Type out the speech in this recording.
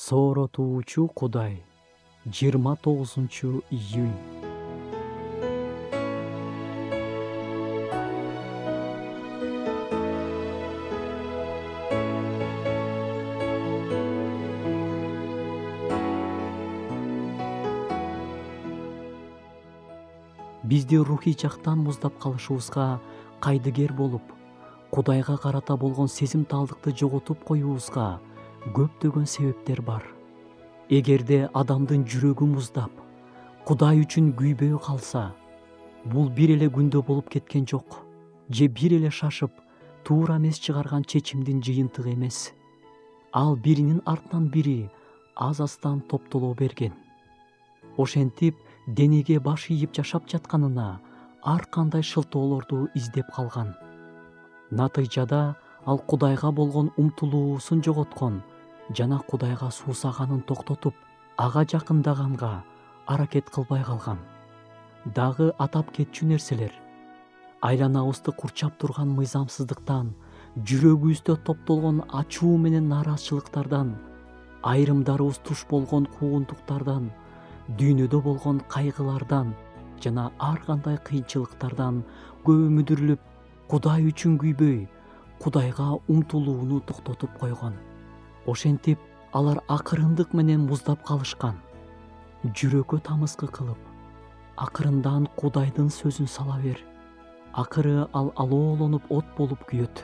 Сооротуучу Кудай. 29-июнь. Бизди рухий жактан муздап калышыбызга, кайдыгер болуп, Кудайга карата болгон сезимталдыкты жоготуп коюубузга көптөгөн себептер бар. Эгерде адамдын жүрөгү муздап, Кудай үчүн күйбөй калса, бул бир эле күндө болуп кеткен жок, же бир эле шашып, туура эмес чыгарган чечимдин жыйынтыгы эмес. Ал биринин артынан бири аз-аздан топтоло берген. Ошентип, денеге баш ийип жашап жатканына ар кандай шылтоолорду издеп калган. Натыйжада ал Кудайга болгон умтулуусун жоготкон жана Кудайга суусаганын токтотуп, ага жакындаганга аракет кылбай калган. Дагы атап кетчү нерселер: айланабызды курчап турган мыйзамсыздыктан, жүрөгүбүздө топтолгон ачуу менен нааразычылыктардан, айрымдарыбыз туш болгон куугунтуктардан, дүйнөдө болгон кайгылардан жана ар кандай кыйынчылыктардан көбү Кудай үчүн күйбөй, Кудайга умтулууну токтотуп койгон. Ошентип, алар акырындык менен муздап калышкан. Жүрөккө тамызгы кылып, акырындан Кудайдын сөзүн сала бер. Акыры ал алоолонуп от болуп күйөт.